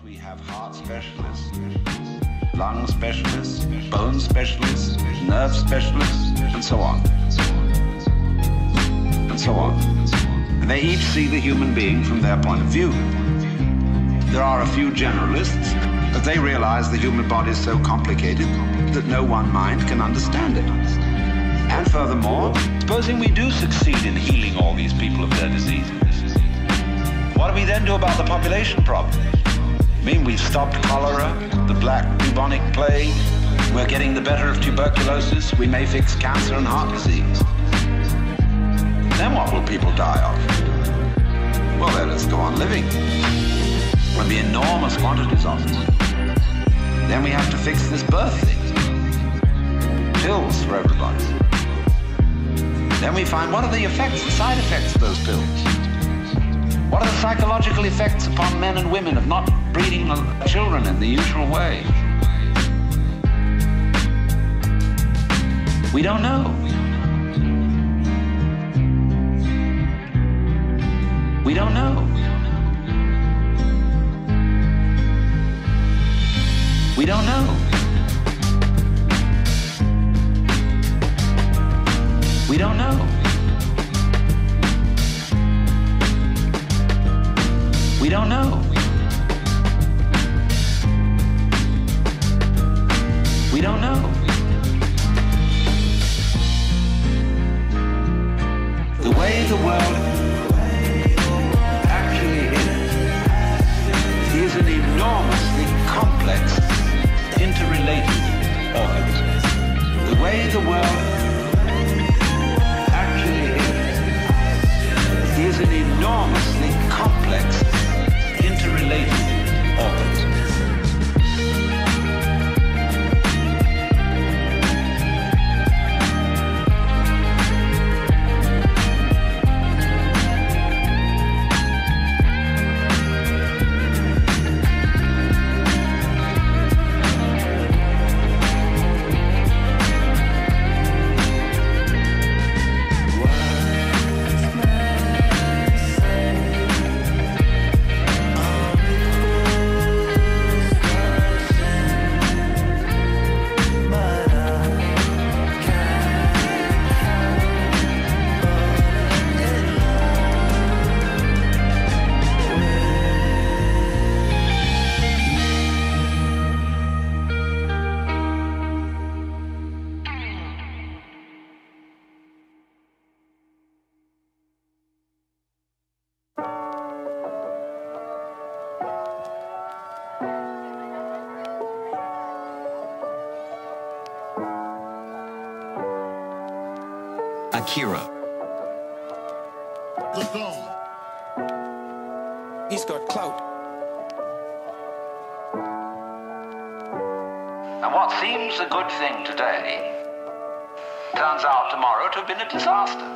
We have heart specialists, lung specialists, bone specialists, nerve specialists, and so on. And so on. And they each see the human being from their point of view. There are a few generalists, but they realize the human body is so complicated that no one mind can understand it. And furthermore, supposing we do succeed in healing all these people of their diseases, what do we then do about the population problem? I mean, we've stopped cholera, the black bubonic plague, we're getting the better of tuberculosis, we may fix cancer and heart disease. Then what will people die of? Well, let us go on living. There'll be enormous quantities of it. Then we have to fix this birth thing. Pills for everybody. Then we find what are the effects, the side effects of those pills? What are the psychological effects upon men and women of not breeding children in the usual way? We don't know. We don't know. We don't know. We don't know. We don't know. We don't know. The way the world actually is an enormously complex, interrelated organism. The way the world actually is an enormously complex, interrelated organism. Akira. Look on. He's got clout. And what seems a good thing today turns out tomorrow to have been a disaster.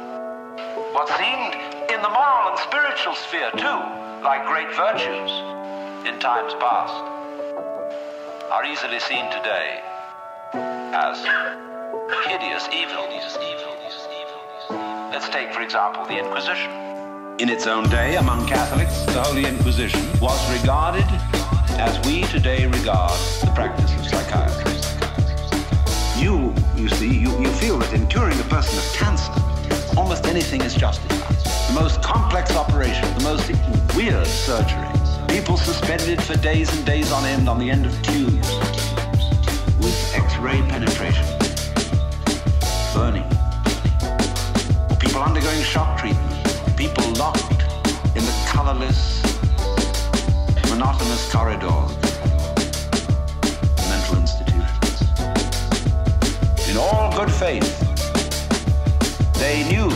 What seemed in the moral and spiritual sphere too, like great virtues in times past, are easily seen today as hideous evil. Let's take, for example, the Inquisition. In its own day, among Catholics, the Holy Inquisition was regarded as we today regard the practice of psychiatry. You see, you feel that in curing a person of cancer, almost anything is justified. The most complex operation, the most weird surgery. People suspended for days and days on end on the end of tubes with X-ray penetration, burning. People undergoing shock treatment, people locked in the colorless, monotonous corridors of mental institutions. In all good faith, they knew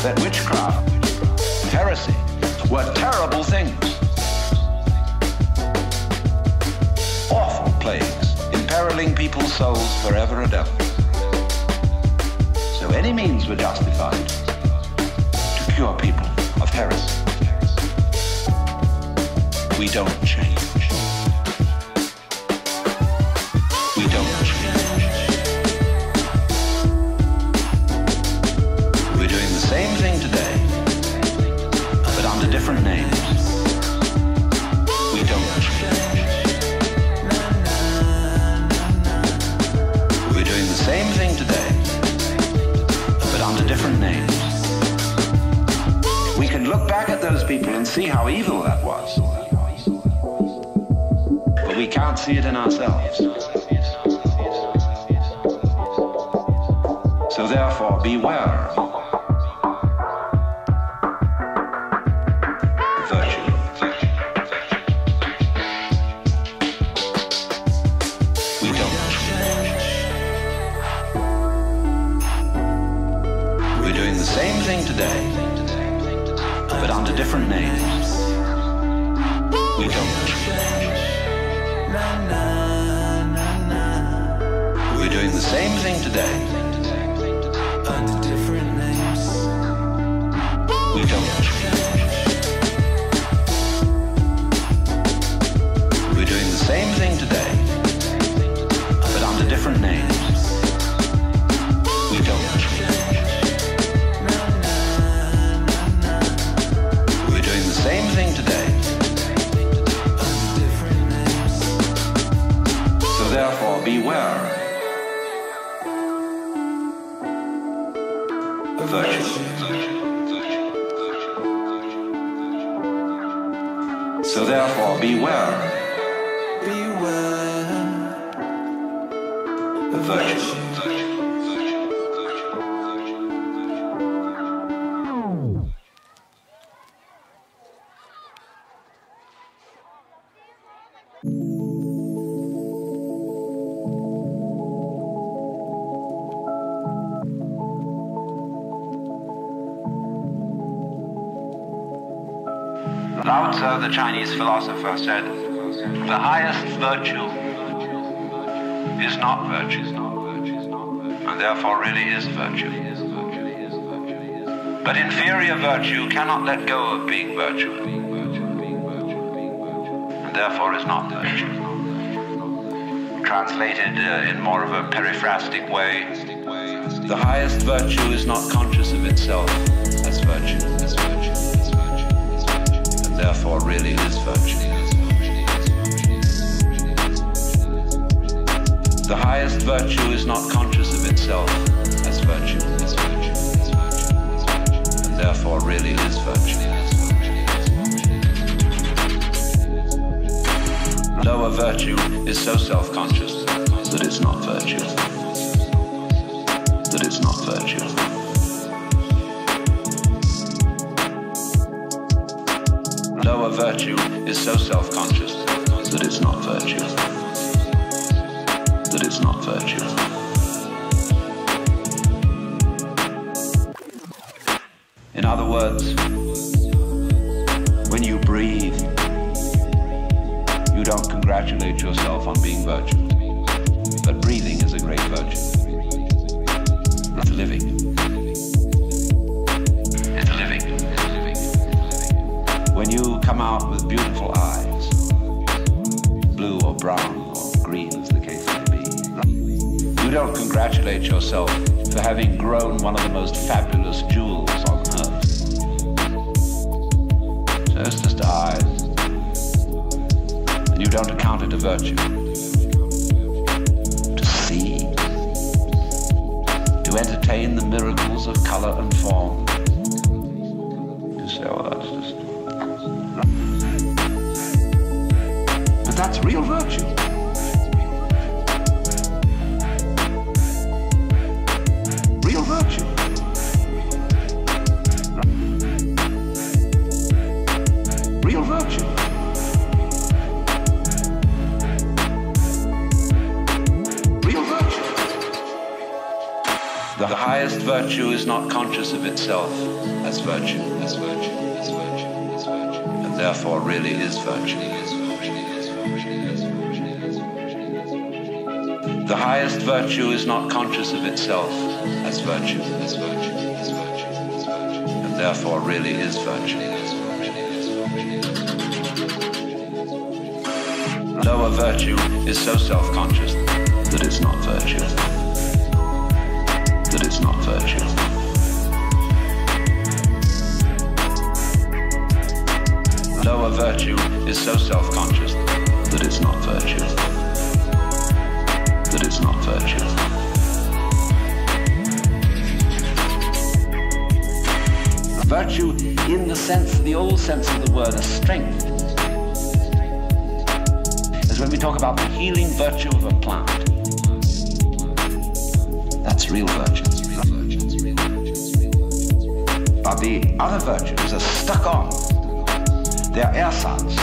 that witchcraft and heresy were terrible things, awful plagues, imperiling people's souls forever and ever. So any means were justified to cure people of heresy. We don't change. We don't change. We're doing the same thing today, but under different names. We don't change. evil that was. But we can't see it in ourselves. So therefore, beware of virtue. We don't. We're doing the same thing today, but under different names. We don't. We're doing the same thing today, under different names. We don't. We're doing the same thing today, but under different names. We don't. We're doing the same thing today, under different names. So therefore, beware of virtue. So therefore, beware of virtue. Lao Tzu, the Chinese philosopher, said, "The highest virtue is not virtue, and therefore really is virtue. But inferior virtue cannot let go of being virtue, and therefore is not virtue." Translated in more of a periphrastic way, the highest virtue is not conscious of itself as virtue, and therefore really is virtue. The highest virtue is not conscious of itself as virtue, and therefore really is virtue. Lower virtue is so self-conscious that it's not virtue. That it's not virtue. Lower virtue is so self-conscious that it's not virtue. That it's not virtue. In other words, when you breathe, you don't congratulate yourself on being virtue. But breathing is a great virtue. It's living. It's living. When you come out with beautiful eyes, blue or brown or green as the case may be, you don't congratulate yourself for having grown one of the most fabulous jewels on earth. So it's just eyes. And you don't account it a virtue. To see, to entertain the miracles of color and form. You say, oh, that's just... But that's real virtue. Real virtue. Real virtue. Real virtue. The highest virtue is not conscious of itself as virtue, and therefore really is virtue. The highest virtue is not conscious of itself as virtue, and therefore really is virtue. Lower virtue is so self-conscious that it's not virtue. That it's not virtue. Lower virtue is so self-conscious that it's not virtue. That it's not virtue. Virtue in the sense, the old sense of the word, a strength, is when we talk about the healing virtue of a plant. That's real virtue. But the other virtues are stuck on. They're ersatz.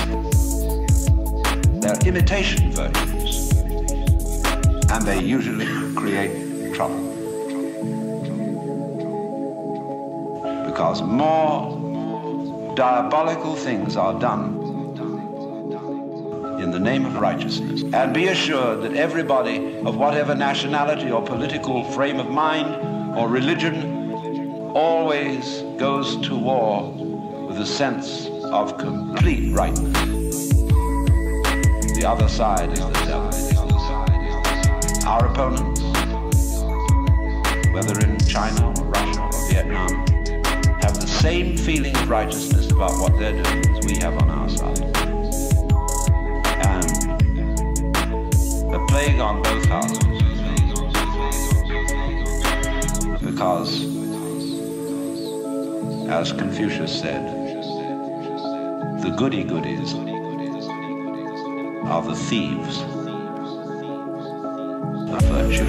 They're imitation virtues. And they usually create trouble. Because more diabolical things are done in the name of righteousness. And be assured that everybody of whatever nationality or political frame of mind or religion always goes to war with a sense of complete rightness. The other side is the devil. Our opponents, whether in China or Russia or Vietnam, have the same feeling of righteousness about what they're doing as we have on our side. And a plague on both houses. Because, as Confucius said, the goody-goodies are the thieves of virtue.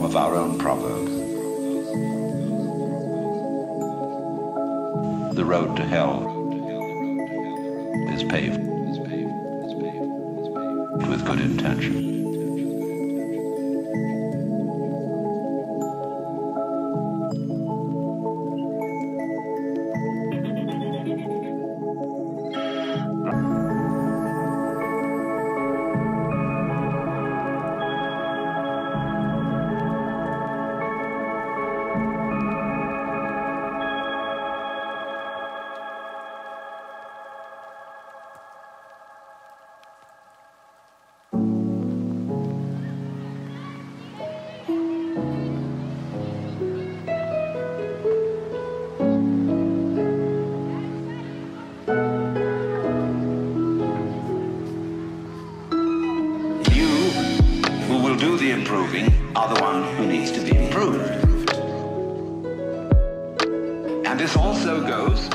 Of our own proverb. The road to hell is paved with good intention. Improving are the one who needs to be improved. And this also goes